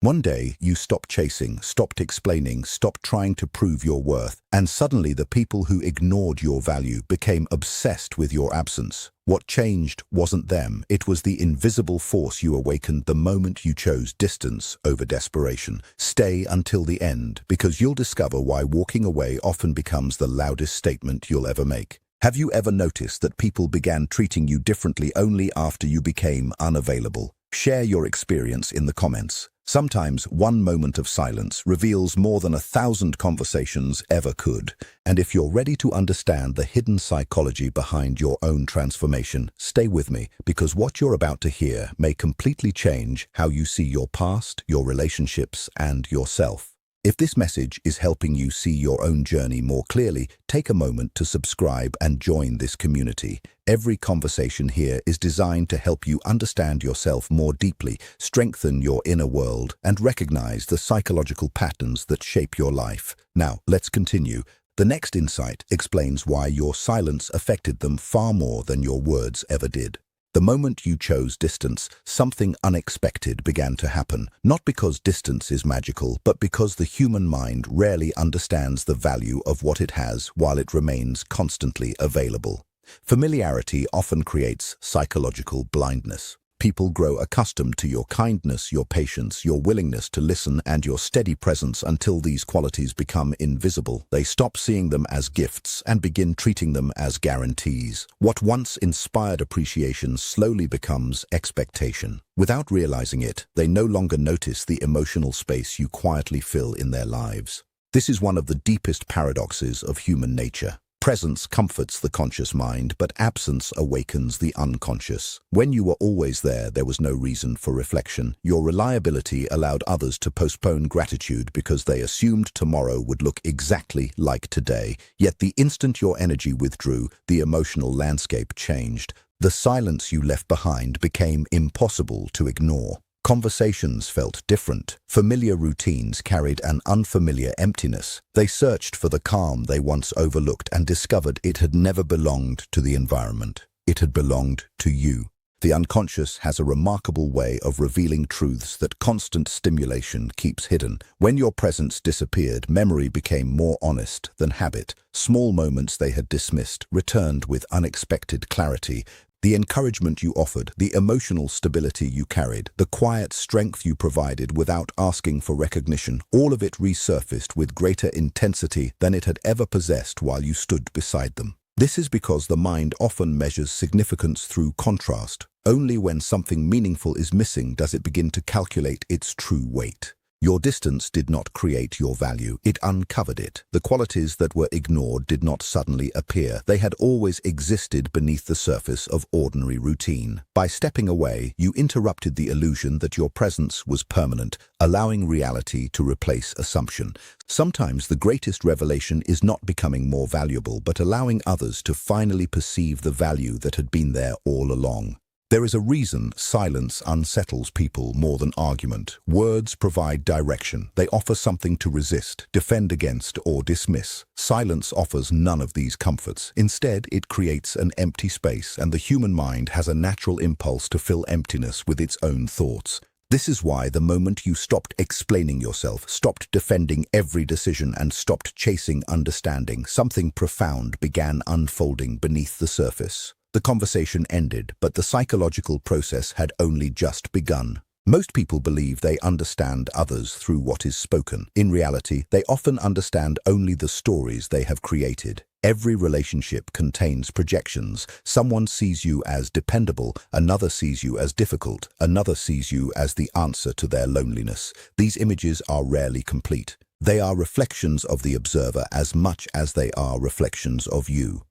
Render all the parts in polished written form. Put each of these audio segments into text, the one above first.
One day, you stopped chasing, stopped explaining, stopped trying to prove your worth, and suddenly the people who ignored your value became obsessed with your absence. What changed wasn't them, it was the invisible force you awakened the moment you chose distance over desperation. Stay until the end, because you'll discover why walking away often becomes the loudest statement you'll ever make. Have you ever noticed that people began treating you differently only after you became unavailable? Share your experience in the comments. Sometimes one moment of silence reveals more than 1,000 conversations ever could. And if you're ready to understand the hidden psychology behind your own transformation, stay with me, because what you're about to hear may completely change how you see your past, your relationships, and yourself. If this message is helping you see your own journey more clearly, take a moment to subscribe and join this community. Every conversation here is designed to help you understand yourself more deeply, strengthen your inner world, and recognize the psychological patterns that shape your life. Now, let's continue. The next insight explains why your silence affected them far more than your words ever did. The moment you chose distance, something unexpected began to happen, not because distance is magical, but because the human mind rarely understands the value of what it has while it remains constantly available. Familiarity often creates psychological blindness. People grow accustomed to your kindness, your patience, your willingness to listen, and your steady presence until these qualities become invisible. They stop seeing them as gifts and begin treating them as guarantees. What once inspired appreciation slowly becomes expectation. Without realizing it, they no longer notice the emotional space you quietly fill in their lives. This is one of the deepest paradoxes of human nature. Presence comforts the conscious mind, but absence awakens the unconscious. When you were always there, there was no reason for reflection. Your reliability allowed others to postpone gratitude because they assumed tomorrow would look exactly like today. Yet the instant your energy withdrew, the emotional landscape changed. The silence you left behind became impossible to ignore. Conversations felt different. Familiar routines carried an unfamiliar emptiness. They searched for the calm they once overlooked and discovered it had never belonged to the environment. It had belonged to you. The unconscious has a remarkable way of revealing truths that constant stimulation keeps hidden. When your presence disappeared, memory became more honest than habit. Small moments they had dismissed returned with unexpected clarity. The encouragement you offered, the emotional stability you carried, the quiet strength you provided without asking for recognition, all of it resurfaced with greater intensity than it had ever possessed while you stood beside them. This is because the mind often measures significance through contrast. Only when something meaningful is missing does it begin to calculate its true weight. Your distance did not create your value, it uncovered it. The qualities that were ignored did not suddenly appear. They had always existed beneath the surface of ordinary routine. By stepping away, you interrupted the illusion that your presence was permanent, allowing reality to replace assumption. Sometimes the greatest revelation is not becoming more valuable, but allowing others to finally perceive the value that had been there all along. There is a reason silence unsettles people more than argument. Words provide direction. They offer something to resist, defend against, or dismiss. Silence offers none of these comforts. Instead, it creates an empty space, and the human mind has a natural impulse to fill emptiness with its own thoughts. This is why the moment you stopped explaining yourself, stopped defending every decision, and stopped chasing understanding, something profound began unfolding beneath the surface. The conversation ended, but the psychological process had only just begun. Most people believe they understand others through what is spoken. In reality, they often understand only the stories they have created. Every relationship contains projections. Someone sees you as dependable, another sees you as difficult, another sees you as the answer to their loneliness. These images are rarely complete. They are reflections of the observer as much as they are reflections of you.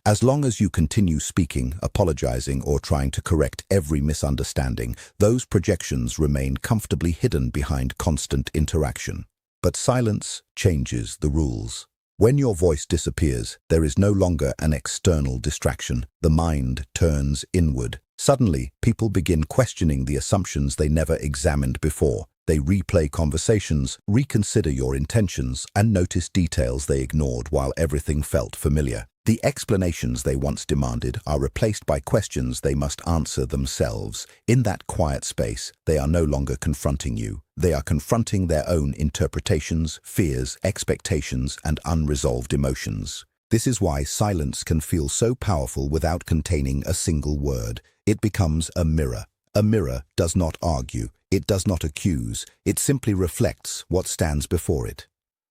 As long as you continue speaking, apologizing, or trying to correct every misunderstanding, those projections remain comfortably hidden behind constant interaction. But silence changes the rules. When your voice disappears, there is no longer an external distraction. The mind turns inward. Suddenly, people begin questioning the assumptions they never examined before. They replay conversations, reconsider your intentions, and notice details they ignored while everything felt familiar. The explanations they once demanded are replaced by questions they must answer themselves. In that quiet space, they are no longer confronting you. They are confronting their own interpretations, fears, expectations, and unresolved emotions. This is why silence can feel so powerful without containing a single word. It becomes a mirror. A mirror does not argue. It does not accuse. It simply reflects what stands before it.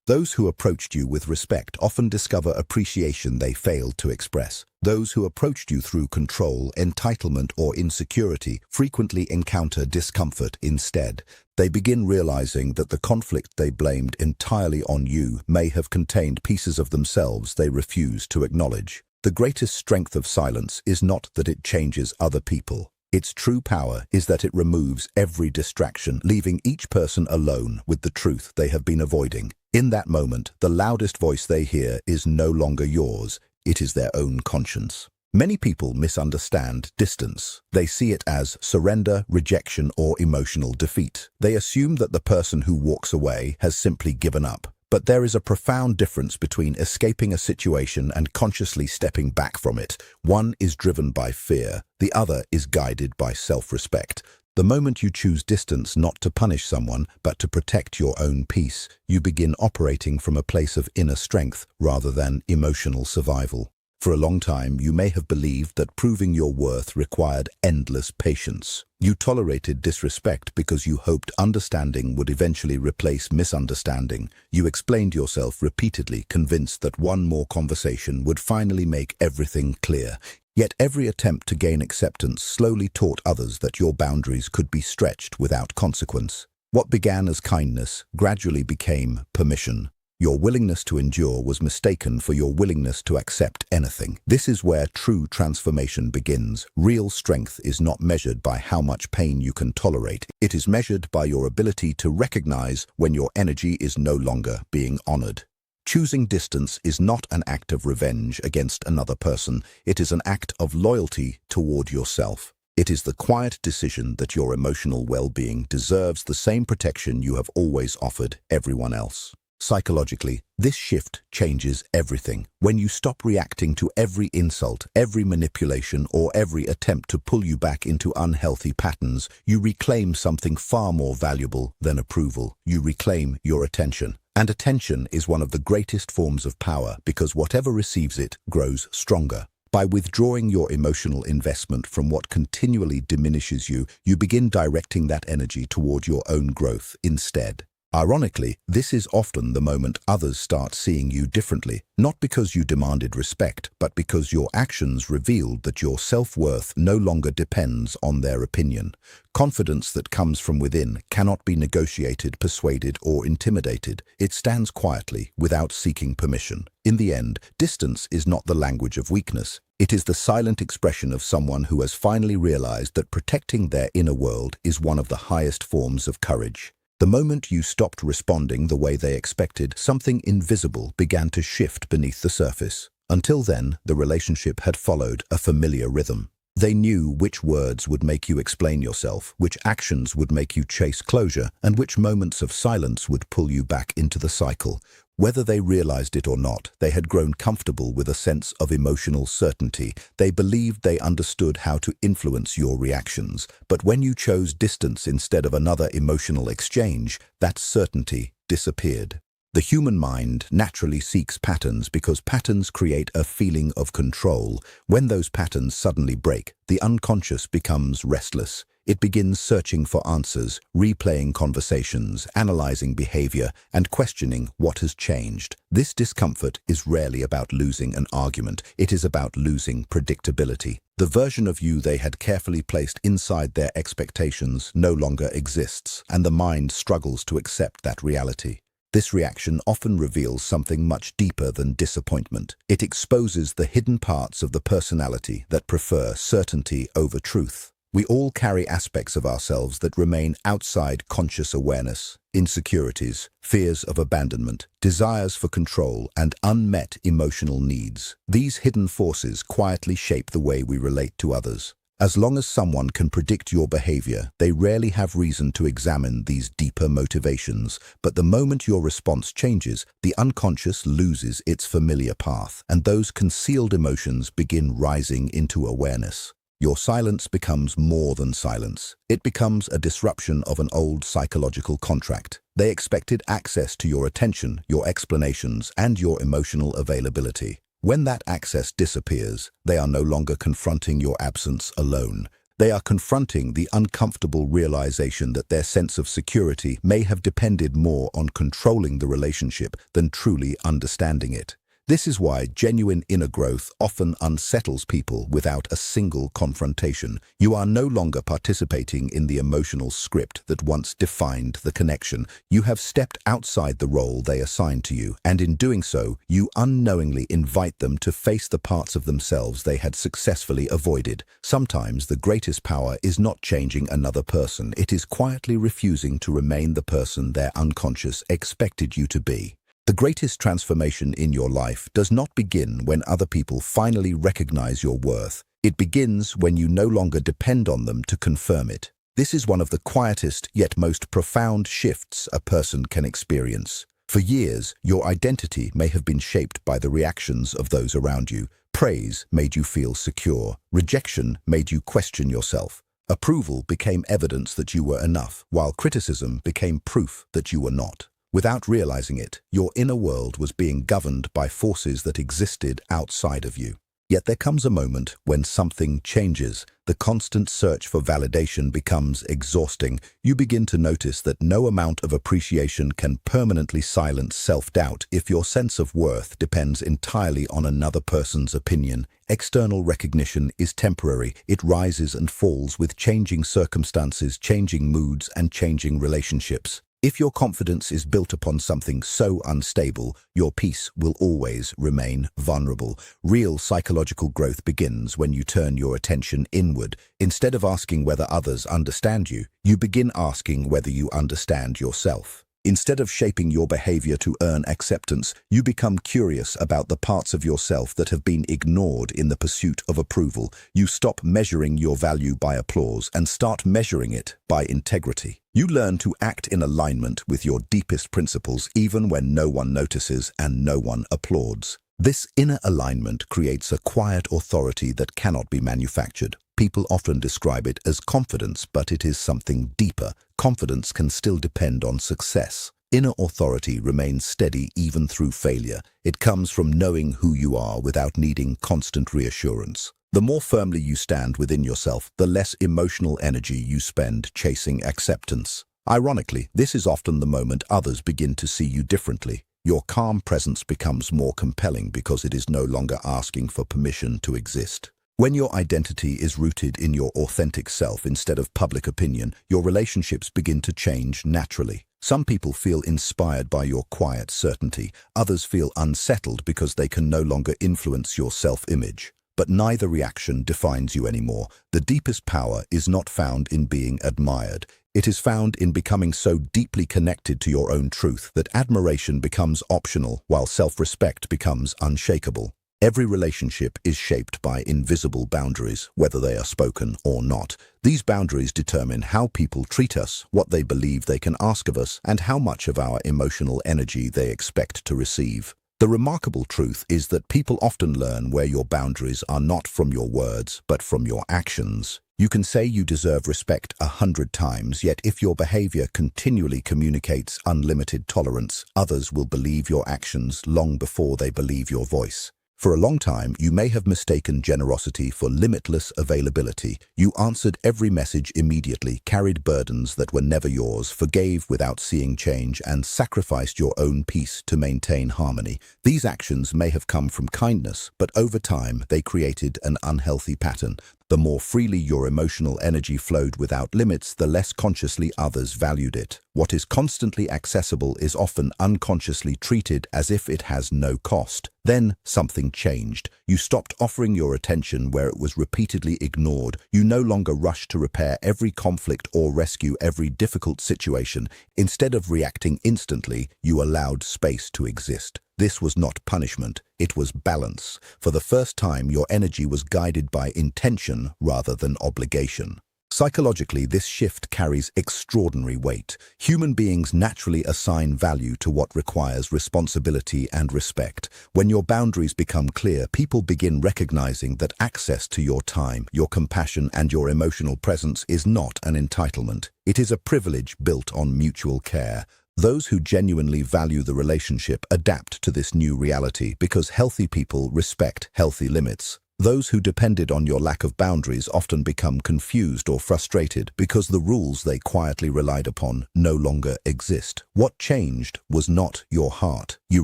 Those who approached you with respect often discover appreciation they failed to express. Those who approached you through control, entitlement, or insecurity frequently encounter discomfort instead. They begin realizing that the conflict they blamed entirely on you may have contained pieces of themselves they refused to acknowledge. The greatest strength of silence is not that it changes other people. Its true power is that it removes every distraction, leaving each person alone with the truth they have been avoiding. In that moment, the loudest voice they hear is no longer yours. It is their own conscience. Many people misunderstand distance. They see it as surrender, rejection, or emotional defeat. They assume that the person who walks away has simply given up. But there is a profound difference between escaping a situation and consciously stepping back from it. One is driven by fear. The other is guided by self-respect. The moment you choose distance not to punish someone, but to protect your own peace, you begin operating from a place of inner strength rather than emotional survival. For a long time, you may have believed that proving your worth required endless patience. You tolerated disrespect because you hoped understanding would eventually replace misunderstanding. You explained yourself repeatedly, convinced that one more conversation would finally make everything clear. Yet every attempt to gain acceptance slowly taught others that your boundaries could be stretched without consequence. What began as kindness gradually became permission. Your willingness to endure was mistaken for your willingness to accept anything. This is where true transformation begins. Real strength is not measured by how much pain you can tolerate. It is measured by your ability to recognize when your energy is no longer being honored. Choosing distance is not an act of revenge against another person. It is an act of loyalty toward yourself. It is the quiet decision that your emotional well-being deserves the same protection you have always offered everyone else. Psychologically, this shift changes everything. When you stop reacting to every insult, every manipulation, or every attempt to pull you back into unhealthy patterns, you reclaim something far more valuable than approval. You reclaim your attention. And attention is one of the greatest forms of power because whatever receives it grows stronger. By withdrawing your emotional investment from what continually diminishes you, you begin directing that energy toward your own growth instead. Ironically, this is often the moment others start seeing you differently, not because you demanded respect, but because your actions revealed that your self-worth no longer depends on their opinion. Confidence that comes from within cannot be negotiated, persuaded, or intimidated. It stands quietly, without seeking permission. In the end, distance is not the language of weakness. It is the silent expression of someone who has finally realized that protecting their inner world is one of the highest forms of courage. The moment you stopped responding the way they expected, something invisible began to shift beneath the surface. Until then, the relationship had followed a familiar rhythm. They knew which words would make you explain yourself, which actions would make you chase closure, and which moments of silence would pull you back into the cycle. Whether they realized it or not, they had grown comfortable with a sense of emotional certainty. They believed they understood how to influence your reactions. But when you chose distance instead of another emotional exchange, that certainty disappeared. The human mind naturally seeks patterns because patterns create a feeling of control. When those patterns suddenly break, the unconscious becomes restless. It begins searching for answers, replaying conversations, analyzing behavior, and questioning what has changed. This discomfort is rarely about losing an argument. It is about losing predictability. The version of you they had carefully placed inside their expectations no longer exists, and the mind struggles to accept that reality. This reaction often reveals something much deeper than disappointment. It exposes the hidden parts of the personality that prefer certainty over truth. We all carry aspects of ourselves that remain outside conscious awareness: insecurities, fears of abandonment, desires for control, and unmet emotional needs. These hidden forces quietly shape the way we relate to others. As long as someone can predict your behavior, they rarely have reason to examine these deeper motivations. But the moment your response changes, the unconscious loses its familiar path, and those concealed emotions begin rising into awareness. Your silence becomes more than silence. It becomes a disruption of an old psychological contract. They expected access to your attention, your explanations, and your emotional availability. When that access disappears, they are no longer confronting your absence alone. They are confronting the uncomfortable realization that their sense of security may have depended more on controlling the relationship than truly understanding it. This is why genuine inner growth often unsettles people without a single confrontation. You are no longer participating in the emotional script that once defined the connection. You have stepped outside the role they assigned to you, and in doing so, you unknowingly invite them to face the parts of themselves they had successfully avoided. Sometimes the greatest power is not changing another person. It is quietly refusing to remain the person their unconscious expected you to be. The greatest transformation in your life does not begin when other people finally recognize your worth. It begins when you no longer depend on them to confirm it. This is one of the quietest yet most profound shifts a person can experience. For years, your identity may have been shaped by the reactions of those around you. Praise made you feel secure. Rejection made you question yourself. Approval became evidence that you were enough, while criticism became proof that you were not. Without realizing it, your inner world was being governed by forces that existed outside of you. Yet there comes a moment when something changes. The constant search for validation becomes exhausting. You begin to notice that no amount of appreciation can permanently silence self-doubt if your sense of worth depends entirely on another person's opinion. External recognition is temporary. It rises and falls with changing circumstances, changing moods, and changing relationships. If your confidence is built upon something so unstable, your peace will always remain vulnerable. Real psychological growth begins when you turn your attention inward. Instead of asking whether others understand you, you begin asking whether you understand yourself. Instead of shaping your behavior to earn acceptance, you become curious about the parts of yourself that have been ignored in the pursuit of approval. You stop measuring your value by applause and start measuring it by integrity. You learn to act in alignment with your deepest principles even when no one notices and no one applauds. This inner alignment creates a quiet authority that cannot be manufactured. People often describe it as confidence, but it is something deeper. Confidence can still depend on success. Inner authority remains steady even through failure. It comes from knowing who you are without needing constant reassurance. The more firmly you stand within yourself, the less emotional energy you spend chasing acceptance. Ironically, this is often the moment others begin to see you differently. Your calm presence becomes more compelling because it is no longer asking for permission to exist. When your identity is rooted in your authentic self instead of public opinion, your relationships begin to change naturally. Some people feel inspired by your quiet certainty. Others feel unsettled because they can no longer influence your self-image. But neither reaction defines you anymore. The deepest power is not found in being admired. It is found in becoming so deeply connected to your own truth that admiration becomes optional while self-respect becomes unshakable. Every relationship is shaped by invisible boundaries, whether they are spoken or not. These boundaries determine how people treat us, what they believe they can ask of us, and how much of our emotional energy they expect to receive. The remarkable truth is that people often learn where your boundaries are not from your words, but from your actions. You can say you deserve respect 100 times, yet if your behavior continually communicates unlimited tolerance, others will believe your actions long before they believe your voice. For a long time, you may have mistaken generosity for limitless availability. You answered every message immediately, carried burdens that were never yours, forgave without seeing change, and sacrificed your own peace to maintain harmony. These actions may have come from kindness, but over time, they created an unhealthy pattern. The more freely your emotional energy flowed without limits, the less consciously others valued it. What is constantly accessible is often unconsciously treated as if it has no cost. Then something changed. You stopped offering your attention where it was repeatedly ignored. You no longer rushed to repair every conflict or rescue every difficult situation. Instead of reacting instantly, you allowed space to exist. This was not punishment, it was balance. For the first time, your energy was guided by intention rather than obligation. Psychologically, this shift carries extraordinary weight. Human beings naturally assign value to what requires responsibility and respect. When your boundaries become clear, people begin recognizing that access to your time, your compassion, and your emotional presence is not an entitlement. It is a privilege built on mutual care. Those who genuinely value the relationship adapt to this new reality because healthy people respect healthy limits. Those who depended on your lack of boundaries often become confused or frustrated because the rules they quietly relied upon no longer exist. What changed was not your heart. You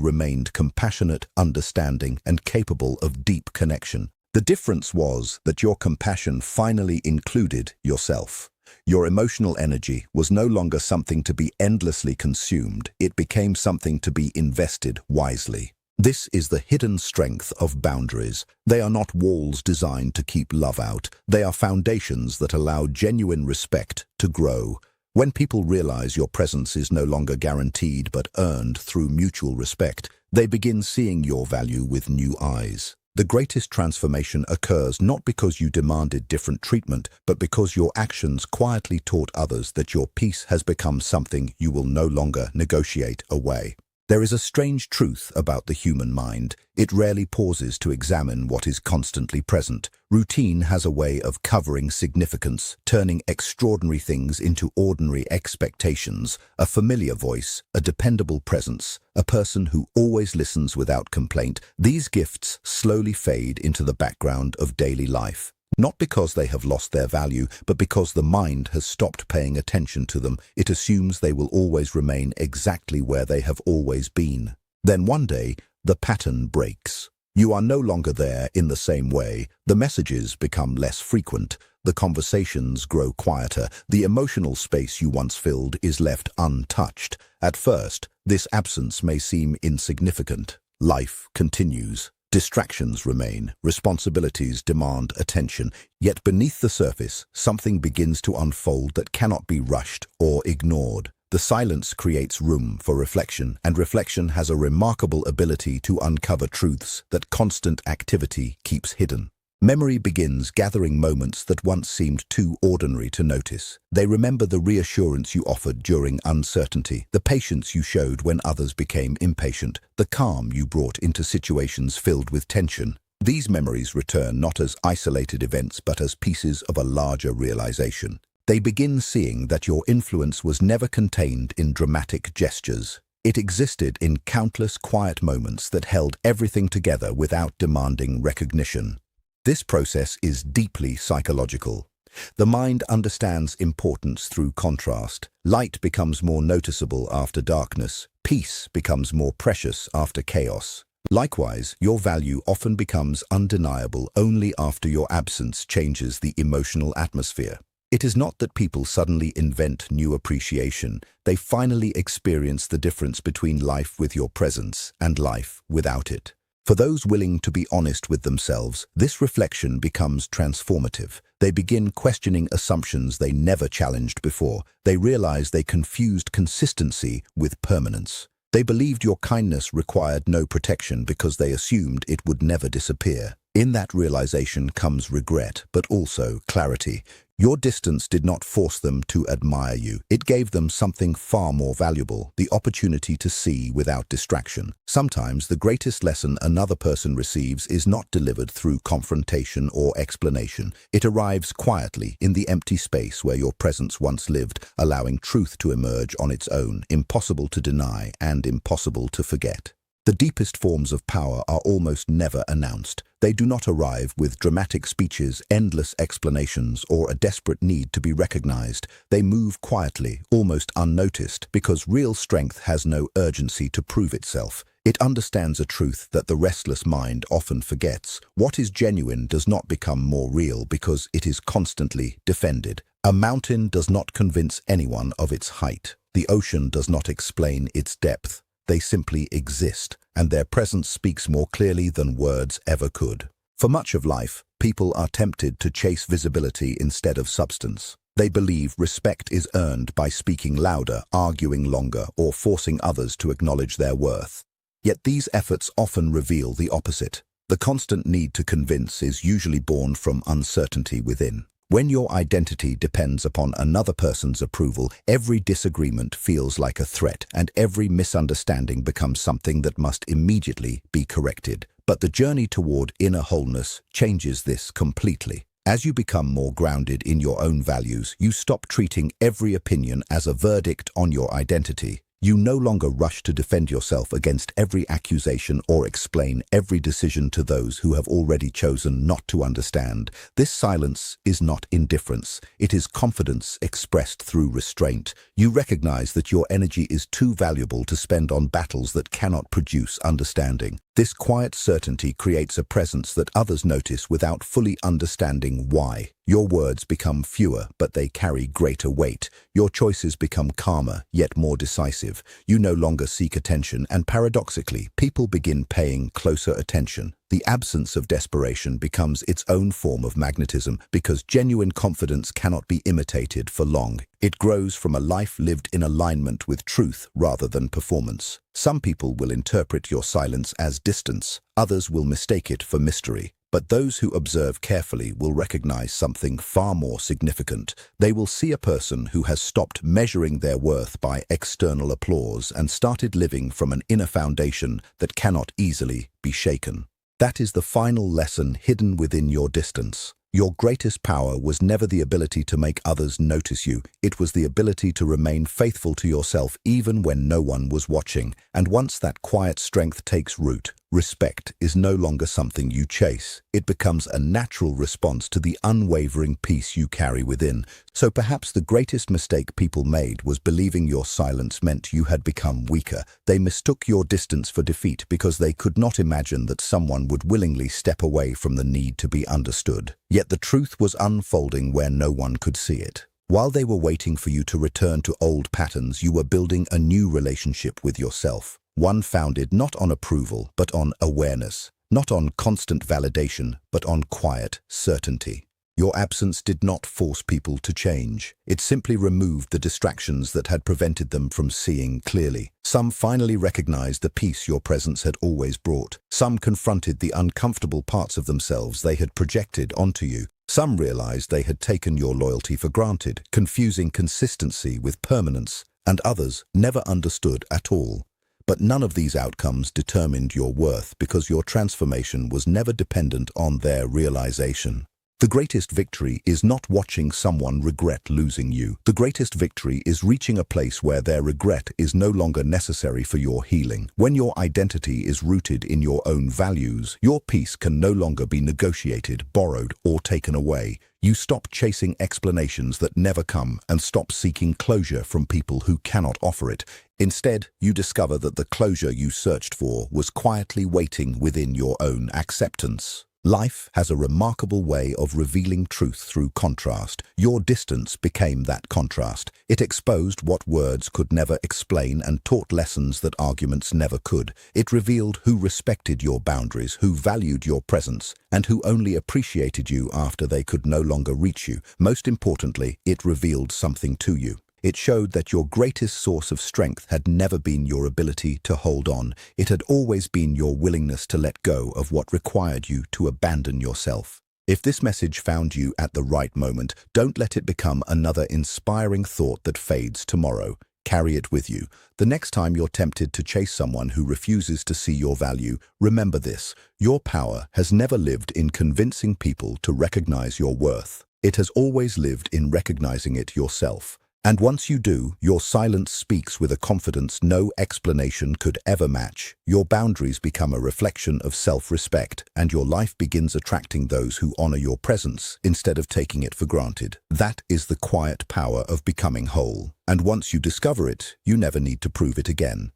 remained compassionate, understanding, and capable of deep connection. The difference was that your compassion finally included yourself. Your emotional energy was no longer something to be endlessly consumed. It became something to be invested wisely. This is the hidden strength of boundaries. They are not walls designed to keep love out. They are foundations that allow genuine respect to grow. When people realize your presence is no longer guaranteed but earned through mutual respect, they begin seeing your value with new eyes. The greatest transformation occurs not because you demanded different treatment, but because your actions quietly taught others that your peace has become something you will no longer negotiate away. There is a strange truth about the human mind. It rarely pauses to examine what is constantly present. Routine has a way of covering significance, turning extraordinary things into ordinary expectations. A familiar voice, a dependable presence, a person who always listens without complaint. These gifts slowly fade into the background of daily life. Not because they have lost their value, but because the mind has stopped paying attention to them. It assumes they will always remain exactly where they have always been. Then one day, the pattern breaks. You are no longer there in the same way. The messages become less frequent. The conversations grow quieter. The emotional space you once filled is left untouched. At first, this absence may seem insignificant. Life continues. Distractions remain, responsibilities demand attention, yet beneath the surface, something begins to unfold that cannot be rushed or ignored. The silence creates room for reflection, and reflection has a remarkable ability to uncover truths that constant activity keeps hidden. Memory begins gathering moments that once seemed too ordinary to notice. They remember the reassurance you offered during uncertainty, the patience you showed when others became impatient, the calm you brought into situations filled with tension. These memories return not as isolated events but as pieces of a larger realization. They begin seeing that your influence was never contained in dramatic gestures. It existed in countless quiet moments that held everything together without demanding recognition. This process is deeply psychological. The mind understands importance through contrast. Light becomes more noticeable after darkness. Peace becomes more precious after chaos. Likewise, your value often becomes undeniable only after your absence changes the emotional atmosphere. It is not that people suddenly invent new appreciation. They finally experience the difference between life with your presence and life without it. For those willing to be honest with themselves, this reflection becomes transformative. They begin questioning assumptions they never challenged before. They realize they confused consistency with permanence. They believed your kindness required no protection because they assumed it would never disappear. In that realization comes regret, but also clarity. Your distance did not force them to admire you. It gave them something far more valuable, the opportunity to see without distraction. Sometimes the greatest lesson another person receives is not delivered through confrontation or explanation. It arrives quietly in the empty space where your presence once lived, allowing truth to emerge on its own, impossible to deny and impossible to forget. The deepest forms of power are almost never announced. They do not arrive with dramatic speeches, endless explanations, or a desperate need to be recognized. They move quietly, almost unnoticed, because real strength has no urgency to prove itself. It understands a truth that the restless mind often forgets. What is genuine does not become more real because it is constantly defended. A mountain does not convince anyone of its height. The ocean does not explain its depth. They simply exist, and their presence speaks more clearly than words ever could. For much of life, people are tempted to chase visibility instead of substance. They believe respect is earned by speaking louder, arguing longer, or forcing others to acknowledge their worth. Yet these efforts often reveal the opposite. The constant need to convince is usually born from uncertainty within. When your identity depends upon another person's approval, every disagreement feels like a threat, and every misunderstanding becomes something that must immediately be corrected. But the journey toward inner wholeness changes this completely. As you become more grounded in your own values, you stop treating every opinion as a verdict on your identity. You no longer rush to defend yourself against every accusation or explain every decision to those who have already chosen not to understand. This silence is not indifference. It is confidence expressed through restraint. You recognize that your energy is too valuable to spend on battles that cannot produce understanding. This quiet certainty creates a presence that others notice without fully understanding why. Your words become fewer, but they carry greater weight. Your choices become calmer, yet more decisive. You no longer seek attention, and paradoxically, people begin paying closer attention. The absence of desperation becomes its own form of magnetism because genuine confidence cannot be imitated for long. It grows from a life lived in alignment with truth rather than performance. Some people will interpret your silence as distance, others will mistake it for mystery. But those who observe carefully will recognize something far more significant. They will see a person who has stopped measuring their worth by external applause and started living from an inner foundation that cannot easily be shaken. That is the final lesson hidden within your distance. Your greatest power was never the ability to make others notice you. It was the ability to remain faithful to yourself even when no one was watching. And once that quiet strength takes root, respect is no longer something you chase. It becomes a natural response to the unwavering peace you carry within. So perhaps the greatest mistake people made was believing your silence meant you had become weaker. They mistook your distance for defeat because they could not imagine that someone would willingly step away from the need to be understood. Yet the truth was unfolding where no one could see it. While they were waiting for you to return to old patterns, you were building a new relationship with yourself. One founded not on approval, but on awareness. Not on constant validation, but on quiet certainty. Your absence did not force people to change. It simply removed the distractions that had prevented them from seeing clearly. Some finally recognized the peace your presence had always brought. Some confronted the uncomfortable parts of themselves they had projected onto you. Some realized they had taken your loyalty for granted, confusing consistency with permanence, and others never understood at all. But none of these outcomes determined your worth because your transformation was never dependent on their realization. The greatest victory is not watching someone regret losing you. The greatest victory is reaching a place where their regret is no longer necessary for your healing. When your identity is rooted in your own values, your peace can no longer be negotiated, borrowed, or taken away. You stop chasing explanations that never come and stop seeking closure from people who cannot offer it. Instead, you discover that the closure you searched for was quietly waiting within your own acceptance. Life has a remarkable way of revealing truth through contrast. Your distance became that contrast. It exposed what words could never explain and taught lessons that arguments never could. It revealed who respected your boundaries, who valued your presence, and who only appreciated you after they could no longer reach you. Most importantly, it revealed something to you. It showed that your greatest source of strength had never been your ability to hold on. It had always been your willingness to let go of what required you to abandon yourself. If this message found you at the right moment, don't let it become another inspiring thought that fades tomorrow. Carry it with you. The next time you're tempted to chase someone who refuses to see your value, remember this: your power has never lived in convincing people to recognize your worth. It has always lived in recognizing it yourself. And once you do, your silence speaks with a confidence no explanation could ever match. Your boundaries become a reflection of self-respect, and your life begins attracting those who honor your presence instead of taking it for granted. That is the quiet power of becoming whole. And once you discover it, you never need to prove it again.